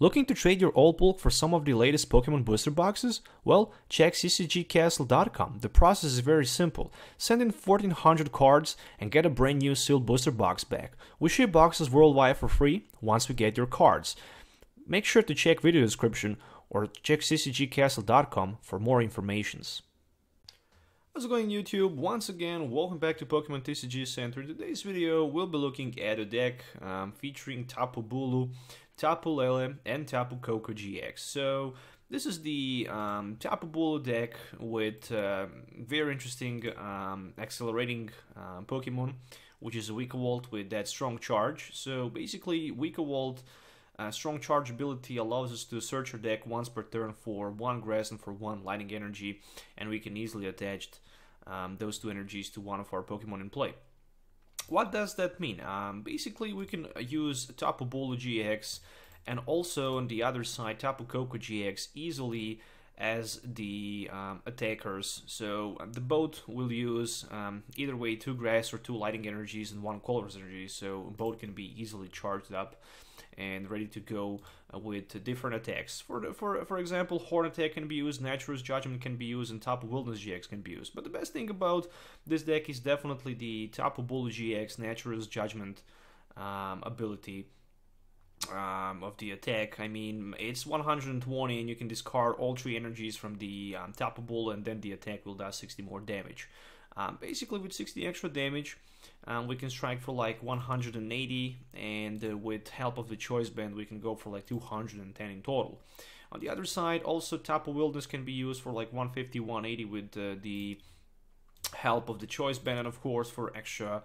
Looking to trade your old bulk for some of the latest Pokemon booster boxes? Well, check ccgcastle.com. The process is very simple. Send in 1400 cards and get a brand new sealed booster box back. We ship boxes worldwide for free once we get your cards. Make sure to check video description or check ccgcastle.com for more informations. How's it going, YouTube? Once again, welcome back to Pokemon TCG Center. In today's video, we'll be looking at a deck featuring Tapu Bulu, Tapu Lele, and Tapu Koko-GX. So this is the Tapu Bulu deck with very interesting accelerating Pokemon, which is a Vikavolt with that strong charge. So basically, Vikavolt strong charge ability allows us to search our deck once per turn for 1 grass and for 1 lightning energy, and we can easily attach those 2 energies to one of our Pokemon in play. What does that mean? Basically, we can use Tapu Bulu-GX and also on the other side Tapu Koko-GX easily as the attackers. So the both will use either way 2 grass or 2 lightning energies and 1 colorless energy, so both can be easily charged up and ready to go with different attacks. For example, Horn Attack can be used, Natural's Judgment can be used, and Tapu Wilderness GX can be used. But the best thing about this deck is definitely the Tapu Bulu GX Natural's Judgment ability of the attack. I mean, it's 120 and you can discard all 3 energies from the Tapu Bulu, and then the attack will do 60 more damage. Basically, with 60 extra damage, we can strike for like 180, and with help of the choice band, we can go for like 210 in total. On the other side, also Tapu Wilderness can be used for like 150, 180 with the help of the choice band, and of course for extra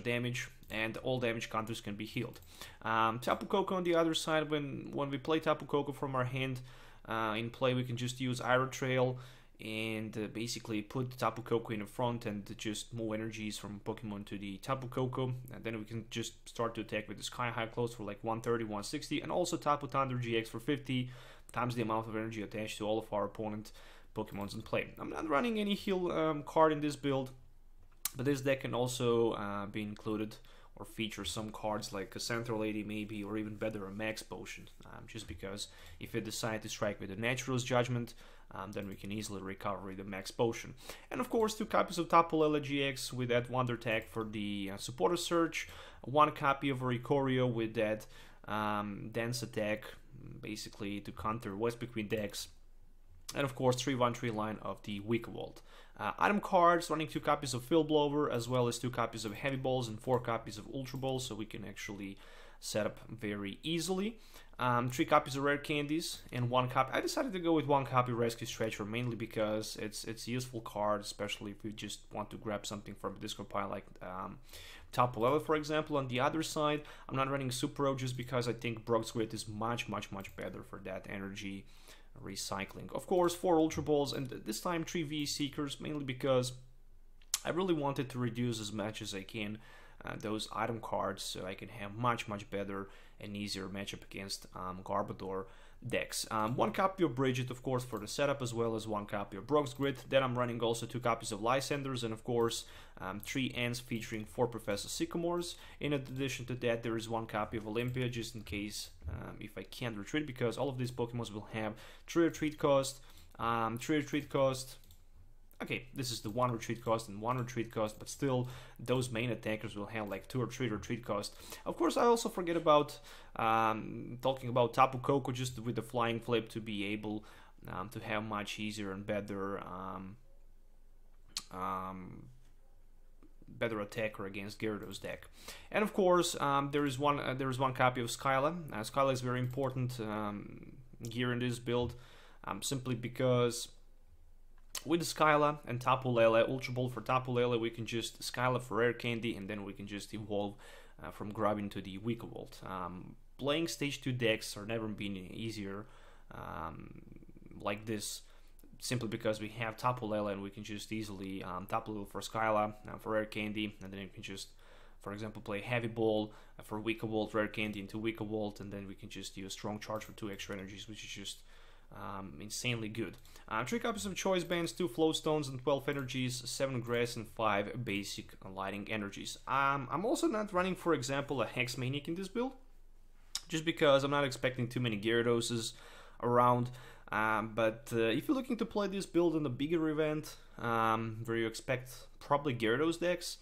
damage, and all damage counters can be healed. Tapu Koko on the other side, when we play Tapu Koko from our hand in play, we can just use Aero Trail and basically put Tapu Koko in the front and just move energies from Pokemon to the Tapu Koko, and then we can just start to attack with the Sky High Close for like 130, 160, and also Tapu Thunder GX for 50 times the amount of energy attached to all of our opponent Pokemons in play. I'm not running any heal card in this build, but this deck can also be included or feature some cards like a Central Lady maybe, or even better a Max Potion, just because if we decide to strike with a Natural's Judgment, then we can easily recover the Max Potion. And of course 2 copies of Tapu Lele GX with that Wonder Tag for the Supporter Search, 1 copy of Oricorio with that Dance Attack, basically to counter West Between decks, and of course 3-1-3 line of the Vikavolt. Item cards, running 2 copies of Field Blower, as well as 2 copies of Heavy Balls and 4 copies of Ultra Balls, so we can actually set up very easily. 3 copies of Rare Candies and 1 copy. I decided to go with 1 copy Rescue Stretcher, mainly because it's a useful card, especially if we just want to grab something from a discard pile like Tapu Lele, for example. On the other side, I'm not running Super O just because I think Brock's Grid is much better for that energy recycling. Of course, 4 Ultra Balls, and this time 3 VE Seekers, mainly because I really wanted to reduce as much as I can those item cards, so I can have much better and easier matchup against Garbodor decks. 1 copy of Bridget, of course, for the setup, as well as 1 copy of Brock's Grid. Then I'm running also 2 copies of Lysanders, and of course 3 ends featuring 4 Professor Sycamores. In addition to that, there is 1 copy of Olympia, just in case if I can't retreat, because all of these Pokemons will have 3 retreat cost, 3 retreat cost. Okay, this is the 1 retreat cost and 1 retreat cost, but still those main attackers will have like 2 or 3 retreat cost. Of course, I also forget about talking about Tapu Koko, just with the Flying Flip to be able to have much easier and better attacker against Gyarados deck. And of course, there is one copy of Skyla. Skyla is very important gear in this build, simply because with Skyla and Tapu Lele, Ultra Ball for Tapu Lele, we can just Skyla for Rare Candy, and then we can just evolve from Grubbin to the Vikavolt. Playing Stage 2 decks are never been easier like this, simply because we have Tapu Lele and we can just easily Tapu Lele for Skyla, for Rare Candy, and then you can just, for example, play Heavy Ball for Vikavolt, Rare Candy into Vikavolt, and then we can just use Strong Charge for 2 extra energies, which is just insanely good. 3 copies of Choice Bands, 2 Flow Stones and 12 energies, 7 Grass and 5 basic lighting energies. I'm also not running, for example, a Hex Maniac in this build, just because I'm not expecting too many Gyarados around. But if you're looking to play this build in a bigger event, where you expect probably Gyarados decks,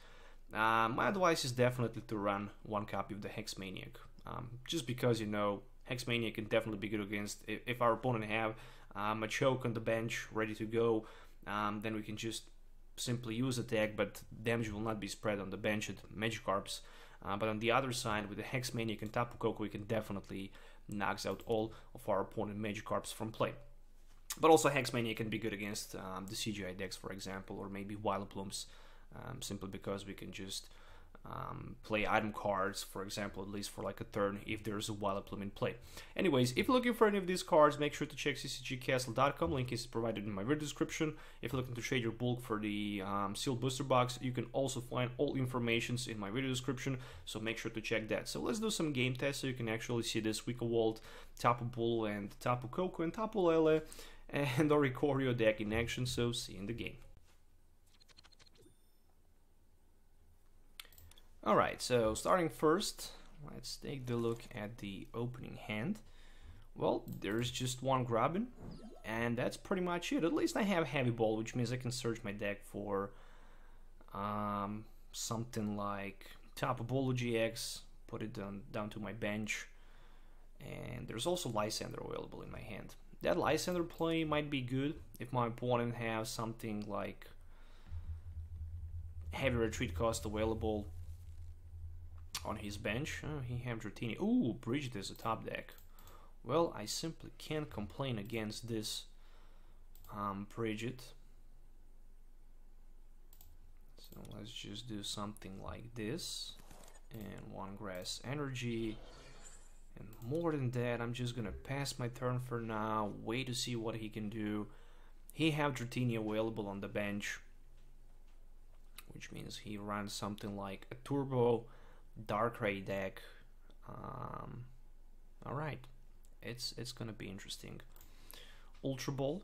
my advice is definitely to run one copy of the Hex Maniac. Just because, you know, Hex Maniac can definitely be good against, if our opponent have a choke on the bench ready to go, then we can just simply use attack, but damage will not be spread on the bench at Magikarps. But on the other side, with the Hex Maniac and Tapu Koko, we can definitely knock out all of our opponent Magikarps from play. But also Hex Maniac can be good against the CGI decks, for example, or maybe Wildplums, simply because we can just play item cards, for example, at least for like a turn if there's a Wildplum in play. Anyways, if you're looking for any of these cards, make sure to check ccgcastle.com. Link is provided in my video description. If you're looking to trade your bulk for the sealed booster box, you can also find all informations in my video description, so make sure to check that. So let's do some game tests so you can actually see this Vikavolt, Tapu Bulu, and Tapu Koko, and Tapu Lele, and Oricorio deck in action, so see you in the game. Alright, so starting first, let's take the look at the opening hand. Well, there's just one Grubbin, and that's pretty much it. At least I have Heavy Ball, which means I can search my deck for something like Tapu Bulu-GX, put it down to my bench, and there's also Lysander available in my hand. That Lysander play might be good if my opponent has something like heavy retreat cost available on his bench. Oh, he has Dratini. Ooh, Bridget is a top deck. Well, I simply can't complain against this Bridget. So let's just do something like this. And one Grass Energy. And more than that, I'm just gonna pass my turn for now, wait to see what he can do. He have Dratini available on the bench, which means he runs something like a Turbo Darkrai deck. Alright, it's gonna be interesting. Ultra Ball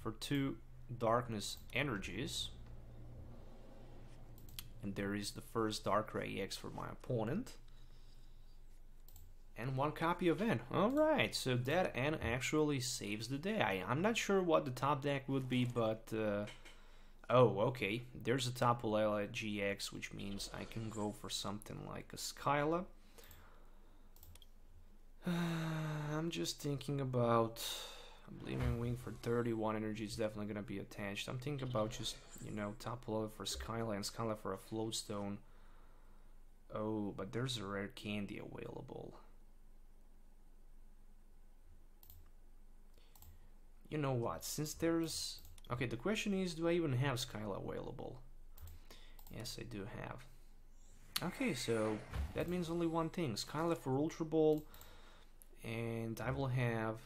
for 2 Darkness Energies, and there is the first Darkrai EX for my opponent, and 1 copy of N. Alright, so that N actually saves the day. I'm not sure what the top deck would be, but oh, okay, there's a Tapu Lele GX, which means I can go for something like a Skyla. I'm just thinking about, I'm leaving Wing for 31 energy, is definitely gonna be attached. I'm thinking about just, you know, Tapu Lele for Skyla and Skyla for a Floatstone. Oh, but there's a rare candy available. You know what, since there's... Okay, the question is, do I even have Skyla available? Yes, I do have. Okay, so that means only one thing. Skyla for Ultra Ball, and I will have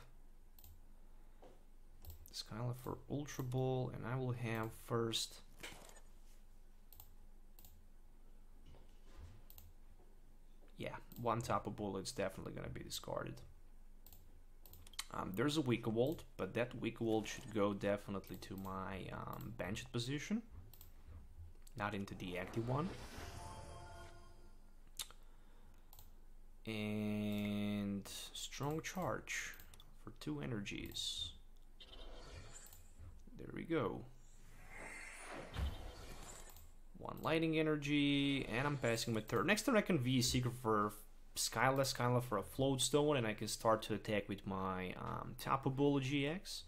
Skyla for Ultra Ball, and I will have first one Tapu Bulu. It's definitely gonna be discarded. There's a Vikavolt, but that Vikavolt should go definitely to my benched position, not into the active one. And Strong Charge for 2 energies. There we go. 1 Lightning Energy, and I'm passing my turn. Next turn I can V Secret for Skyla for a Floatstone, and I can start to attack with my Tapu Bulu-GX.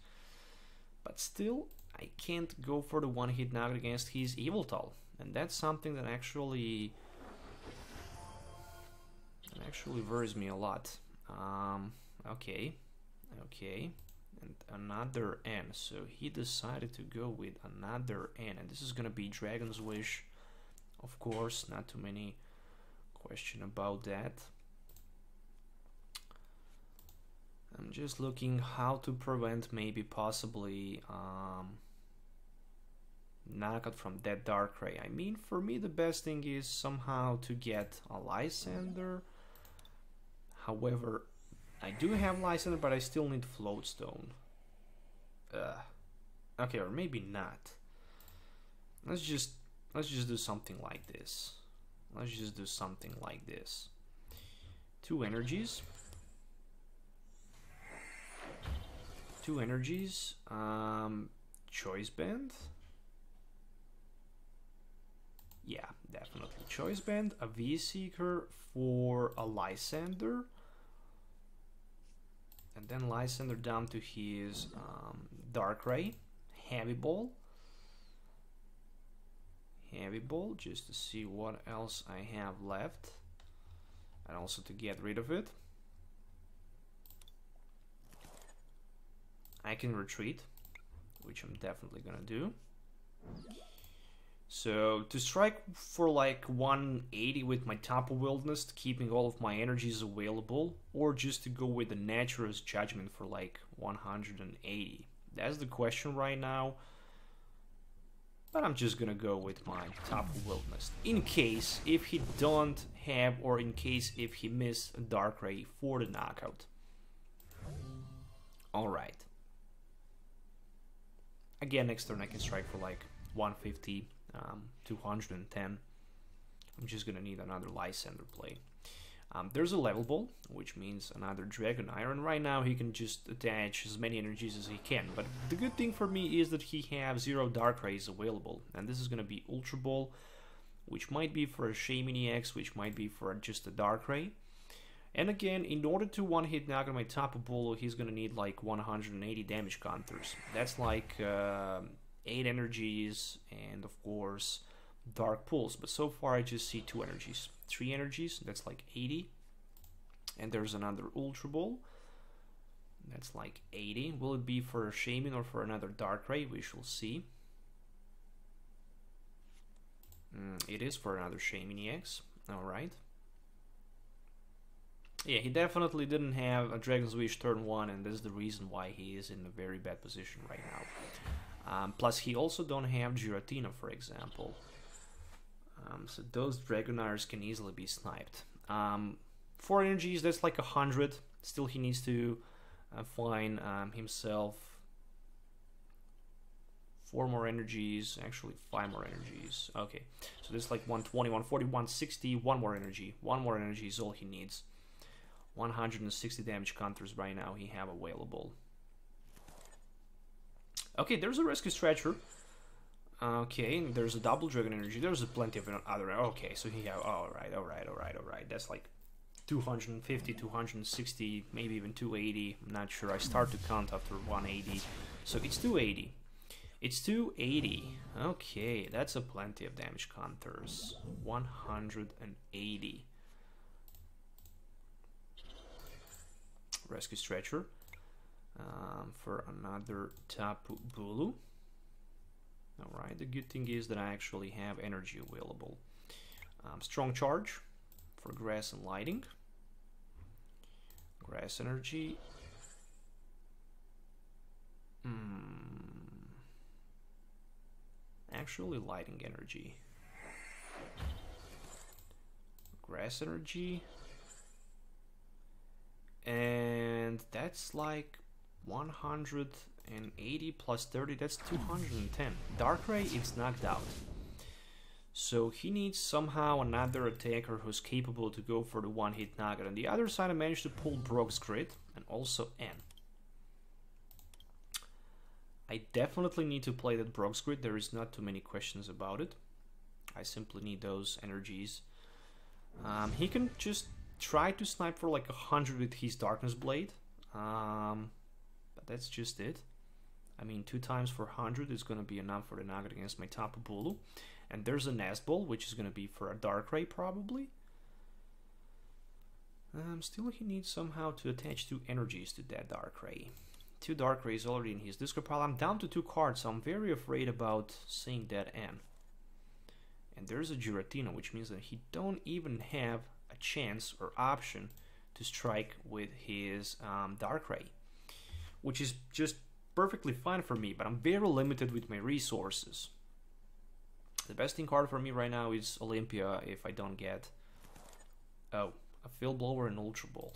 But still, I can't go for the one-hit knock against his Yveltal, and that's something that actually worries me a lot. Okay, and another N. So he decided to go with another N, and this is gonna be Dragon's Wish, of course. Not too many question about that. I'm just looking how to prevent maybe possibly knockout from that Darkrai. I mean, for me the best thing is somehow to get a Lysander. However, I do have Lysander, but I still need Floatstone. Okay, or maybe not. Let's just do something like this. Let's just do something like this. 2 energies. 2 energies. Choice Band. Yeah, definitely Choice Band. A V-Seeker for a Lysander. And then Lysander down to his Darkrai. Heavy Ball. Heavy Ball, just to see what else I have left. And also to get rid of it. I can retreat, which I'm definitely gonna do. So to strike for like 180 with my Tapu Wilderness, keeping all of my energies available, or just to go with the Nature's Judgment for like 180. That's the question right now. But I'm just gonna go with my Tapu Wilderness. In case if he don't have, or in case if he miss a Darkrai for the knockout. Alright. Again, next turn I can strike for like 150, 210. I'm just gonna need another Lysander play. There's a Level Ball, which means another Dragon Iron. Right now he can just attach as many energies as he can, but the good thing for me is that he has 0 Darkrai's available, and this is gonna be Ultra Ball, which might be for a Shaymin EX, which might be for just a Darkrai. And again, in order to one-hit knock on my Tapu Bulu, he's gonna need like 180 damage counters. That's like 8 energies, and of course Dark Pulse, but so far I just see 2 energies. 3 energies, that's like 80. And there's another Ultra Ball. That's like 80. Will it be for a Shaymin or for another Darkrai? We shall see. It is for another Shaymin EX. Alright. Yeah, he definitely didn't have a Dragon's Wish turn 1, and this is the reason why he is in a very bad position right now. Plus, he also don't have Giratina, for example. So those Dragonires can easily be sniped. 4 energies, that's like 100. Still, he needs to find himself 4 more energies. Actually, 5 more energies. Okay, so this is like 120, 140, 160. 1 more energy. 1 more energy is all he needs. 160 damage counters right now he have available. Okay, there's a Rescue Stretcher. Okay, there's a double Dragon Energy. There's plenty of other. Okay, so he have. Alright. That's like 250, 260, maybe even 280. I'm not sure. I start to count after 180. So it's 280. It's 280. Okay, that's a plenty of damage counters. 180. Rescue Stretcher. For another Tapu Bulu. Alright, the good thing is that I actually have energy available. Strong Charge for Grass and Lighting. Grass Energy. Actually, Lighting Energy. Grass Energy. And that's like 180 plus 30, that's 210. Darkrai is knocked out. So he needs somehow another attacker who's capable to go for the one-hit knockout. On the other side, I managed to pull Brock's Grid and also N. I definitely need to play that Brock's Grid. There is not too many questions about it. I simply need those energies. He can just try to snipe for like 100 with his Darkness Blade. But that's just it. I mean, 2 times for 100 is going to be enough for the knockout against my Tapu Bulu. And there's a Nest Ball, which is going to be for a Darkrai probably. Still, he needs somehow to attach 2 energies to that Darkrai. 2 Darkrays already in his discard pile. I'm down to 2 cards, so I'm very afraid about seeing that N. And there's a Giratina, which means that he don't even have a chance or option to strike with his Darkrai, which is just perfectly fine for me, but I'm very limited with my resources. The best thing card for me right now is Olympia if I don't get a Field Blower and Ultra Ball.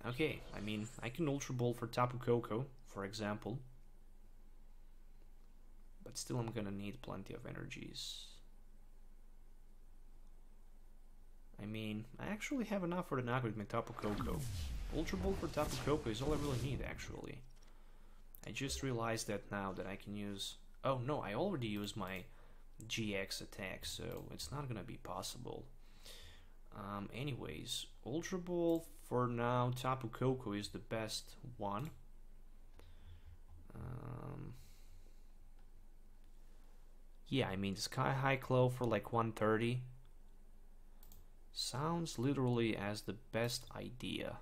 Okay, I mean, I can Ultra Ball for Tapu Koko, for example, but still I'm gonna need plenty of energies. I mean, I actually have enough for the knock with my Tapu Koko. Ultra Ball for Tapu Koko is all I really need, actually. I just realized that now that I can use... Oh no, I already used my GX attack, so it's not gonna be possible. Anyways, Ultra Ball for now, Tapu Koko is the best one. Yeah, I mean, Sky High Claw for like 130 sounds literally as the best idea.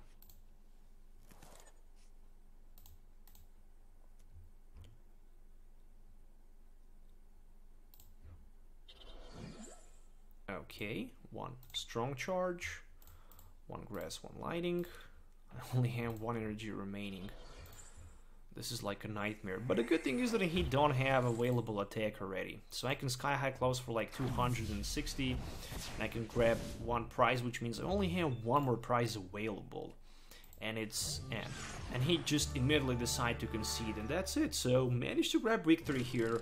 Okay, one strong charge, one grass, one lighting. I only have one energy remaining. This is like a nightmare, but the good thing is that he don't have available attack already. So I can Sky High Claws for like 260, and I can grab one prize, which means I only have one more prize available. And it's N. And he just immediately decided to concede, and that's it. So managed to grab victory here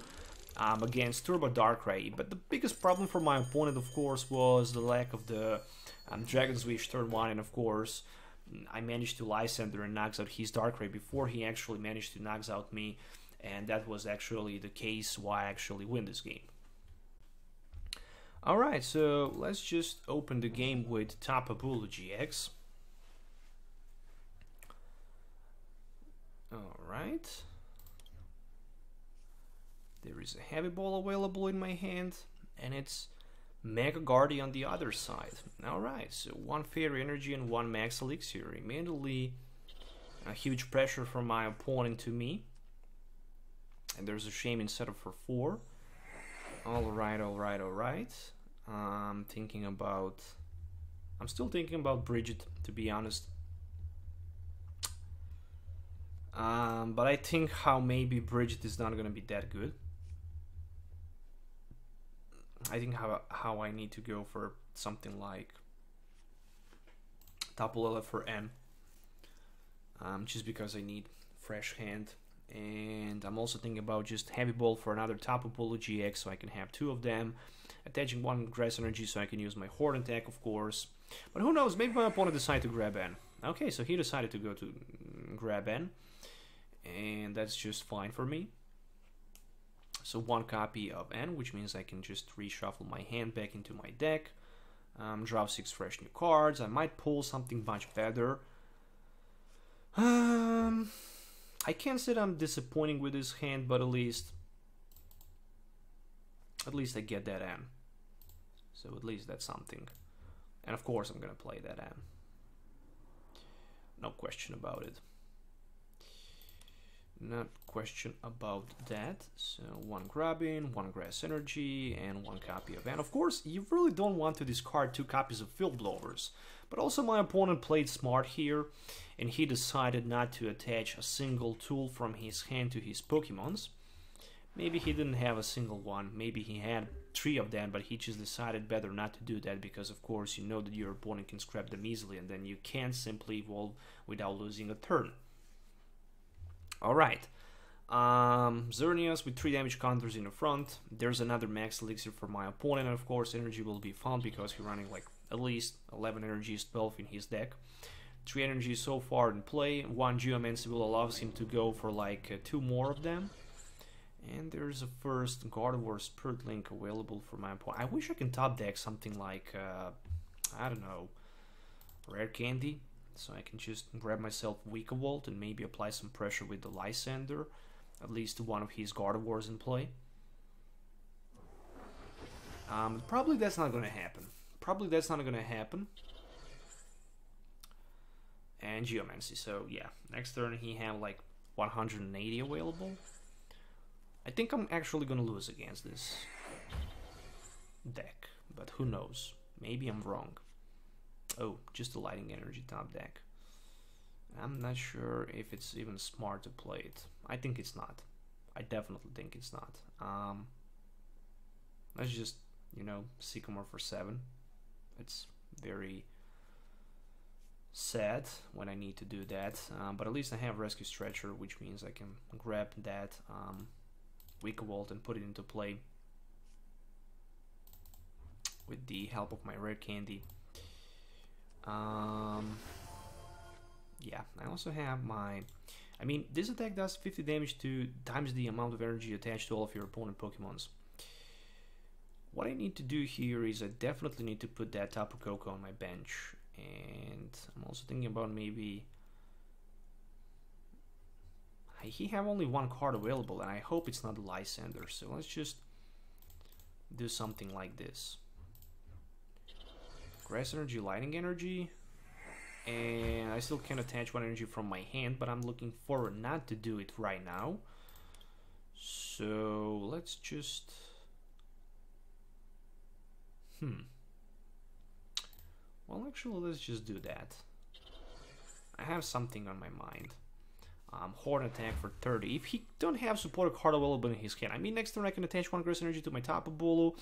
against Turbo Darkrai. But the biggest problem for my opponent, of course, was the lack of the Dragon Switch turn 1, and of course I managed to Lysander and knocks out his Darkrai before he actually managed to knocks out me, and that was actually the case why I actually win this game. Alright, so let's just open the game with Tapu Bulu-GX. Alright. There is a heavy ball available in my hand, and it's Mega Guardian on the other side. Alright, so one Fairy Energy and one Max Elixir. Immediately a huge pressure from my opponent to me. And there's a shame instead of for 4. Alright. I'm still thinking about Bridget, to be honest. But I think how maybe Bridget is not gonna be that good. I think how I need to go for something like Tapu Lele for N, just because I need fresh hand, and I'm also thinking about just Heavy Ball for another Tapu Bulu-GX, so I can have 2 of them, attaching one Grass Energy so I can use my Horn attack, of course. But who knows, maybe my opponent decided to grab N. Okay, so he decided to go to grab N, and that's just fine for me. So one copy of N, which means I can just reshuffle my hand back into my deck, draw 6 fresh new cards. I might pull something much better. I can't say that I'm disappointing with this hand, but at least I get that N. So at least that's something. And of course I'm gonna play that N. No question about it. Not question about that. So one Grubbin, one Grass Energy, and one copy of N. Of course, you really don't want to discard 2 copies of Field Blowers, but also my opponent played smart here, and he decided not to attach a single tool from his hand to his Pokemons. Maybe he didn't have a single one, maybe he had 3 of them, but he just decided better not to do that, because of course you know that your opponent can scrap them easily, and then you can't simply evolve without losing a turn. Alright, Xerneas with 3 damage counters in the front. There's another Max Elixir for my opponent, and of course energy will be found because he's running like at least 11 energies, 12 in his deck. 3 energies so far in play. 1 Geomancy will allows him to go for like 2 more of them. And there's a first Gardevoir Spirit Link available for my opponent. I wish I can top deck something like, I don't know, Rare Candy. So I can just grab myself Vikavolt and maybe apply some pressure with the Lysander. At least one of his Gardevoirs in play. Probably that's not gonna happen. And Geomancy, so yeah. Next turn he have like 180 available. I think I'm actually gonna lose against this deck, but who knows? Maybe I'm wrong. Oh, just a Lighting Energy top deck. I'm not sure if it's even smart to play it. I think it's not. I definitely think it's not. Let's just, you know, Sycamore for 7. It's very sad when I need to do that. But at least I have Rescue Stretcher, which means I can grab that Vikavolt and put it into play with the help of my Rare Candy. Yeah, I also have my... I mean, this attack does 50 damage to times the amount of energy attached to all of your opponent Pokemons. What I need to do here is I definitely need to put that Tapu Koko on my bench. And I'm also thinking about maybe... He have only one card available, and I hope it's not a Lysander. So let's just do something like this. Grass Energy, Lightning Energy. And I still can attach one energy from my hand, but I'm looking forward not to do it right now. So let's just... Well, actually, let's just do that. I have something on my mind. Horn attack for 30. If he don't have support card available in his hand, I mean, next turn I can attach one Grass Energy to my Tapu Bulu,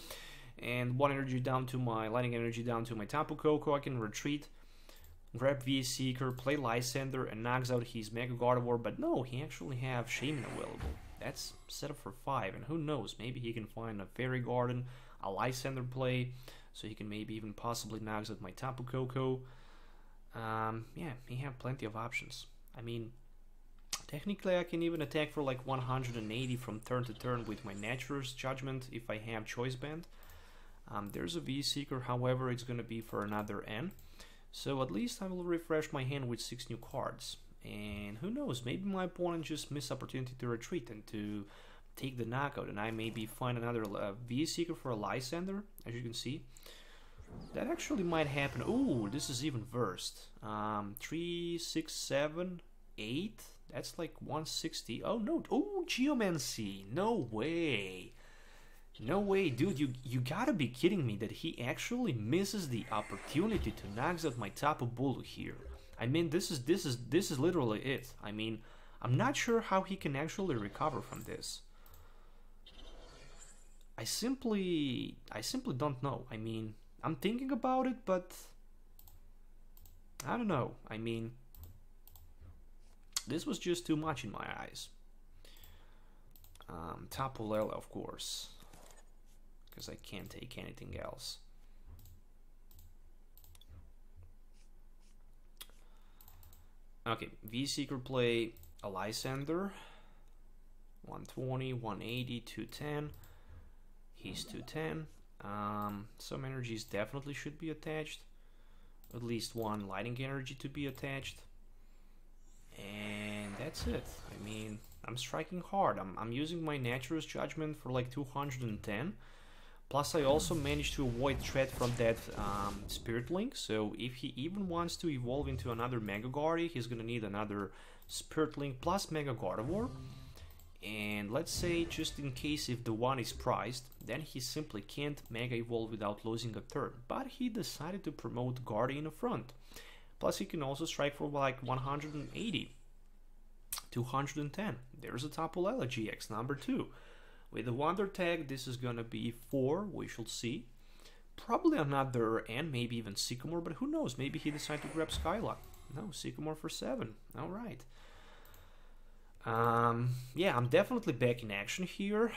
and one energy down to my Lightning Energy down to my Tapu Koko. I can retreat, grab VS Seeker, play Lysander, and knocks out his Mega Gardevoir. But no, he actually have Shaman available. That's set up for 5, and who knows, maybe he can find a Fairy Garden, a Lysander play, so he can maybe even possibly knocks out my Tapu Koko. Yeah, he have plenty of options. I mean, technically I can even attack for like 180 from turn to turn with my Nature's Judgment if I have Choice Band. There's a V-Seeker, however it's gonna be for another N. So at least I will refresh my hand with 6 new cards. And who knows, maybe my opponent just missed opportunity to retreat and to take the knockout, and I maybe find another V-Seeker for a Lysander, as you can see. That actually might happen. Ooh, this is even worse. 3, 6, 7, 8. That's like 160. Oh no! Oh, Geomancy! No way! No way, dude! You gotta be kidding me that he actually misses the opportunity to knock out my Tapu Bulu here. I mean, this is literally it. I mean, I'm not sure how he can actually recover from this. I simply don't know. I mean, I'm thinking about it, but I don't know. I mean, this was just too much in my eyes. Tapu Lele, of course, because I can't take anything else. Okay, V-Seeker play a Lysander. 120, 180, 210. He's 210. Some energies definitely should be attached. At least one Lightning Energy to be attached. And that's it. I mean, I'm striking hard. I'm using my Nature's Judgment for like 210. Plus I also managed to avoid threat from that Spirit Link. So if he even wants to evolve into another Mega Guardi, he's gonna need another Spirit Link plus Mega Gardevoir. And let's say, just in case if the one is prized, then he simply can't Mega Evolve without losing a turn. But he decided to promote Guardi in the front. Plus he can also strike for like 180. 210. There's a Tapu Lele GX number 2. With the Wonder Tag, this is gonna be 4, we shall see. Probably another N, maybe even Sycamore, but who knows, maybe he decided to grab Skylock. No, Sycamore for 7. Alright. Yeah, I'm definitely back in action here.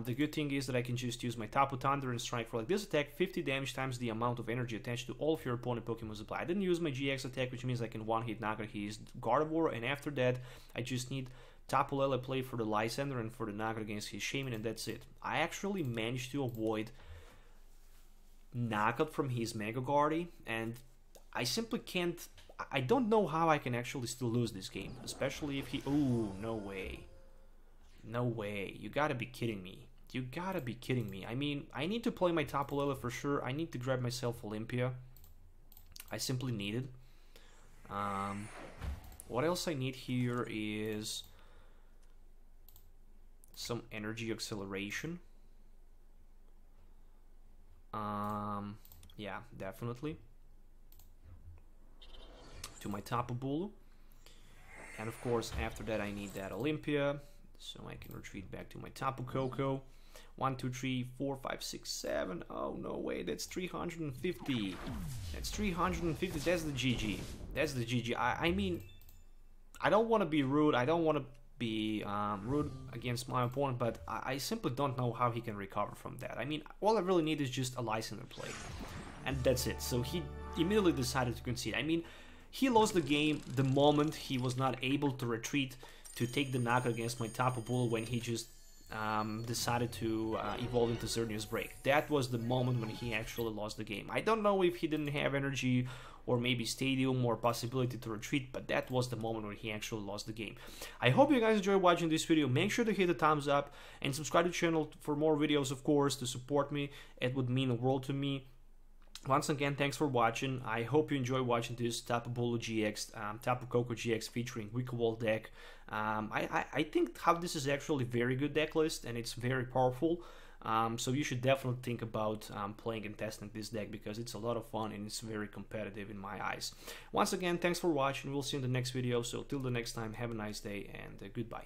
The good thing is that I can just use my Tapu Thunder and strike for like this attack, 50 damage times the amount of energy attached to all of your opponent Pokemon's supply. I didn't use my GX attack, which means I can one-hit knock out his Gardevoir, and after that, I just need Tapu Lele play for the Lysander and for the knockout against his Shaman, and that's it. I actually managed to avoid knockout from his Mega Guardi, and I simply can't... I don't know how I can actually still lose this game, especially if he... Ooh, no way. No way. You gotta be kidding me. You gotta be kidding me. I mean, I need to play my Tapu Lele for sure. I need to grab myself Olympia. I simply need it. What else I need here is some energy acceleration. Yeah, definitely. To my Tapu Bulu. And of course, after that I need that Olympia, so I can retreat back to my Tapu Koko. 1, 2, 3, 4, 5, 6, 7. Oh, no way, that's 350. That's 350, that's the GG. That's the GG. I mean, I don't want to be rude, I don't want to be rude against my opponent, but I simply don't know how he can recover from that. I mean, all I really need is just a Lysander play. And that's it. So he immediately decided to concede. I mean, he lost the game the moment he was not able to retreat to take the knockout against my Tapu Bulu when he just decided to evolve into Xerneas Break. That was the moment when he actually lost the game. I don't know if he didn't have energy or maybe Stadium or possibility to retreat, but that was the moment when he actually lost the game. I hope you guys enjoyed watching this video. Make sure to hit the thumbs up and subscribe to the channel for more videos, of course, to support me. It would mean the world to me. Once again, thanks for watching. I hope you enjoy watching this Tapu Bulu-GX, Tapu Koko-GX featuring Vikavolt deck. I think how this is actually a very good deck list, and it's very powerful. So you should definitely think about playing and testing this deck, because it's a lot of fun and it's very competitive in my eyes. Once again, thanks for watching. We'll see you in the next video. So till the next time, have a nice day and goodbye.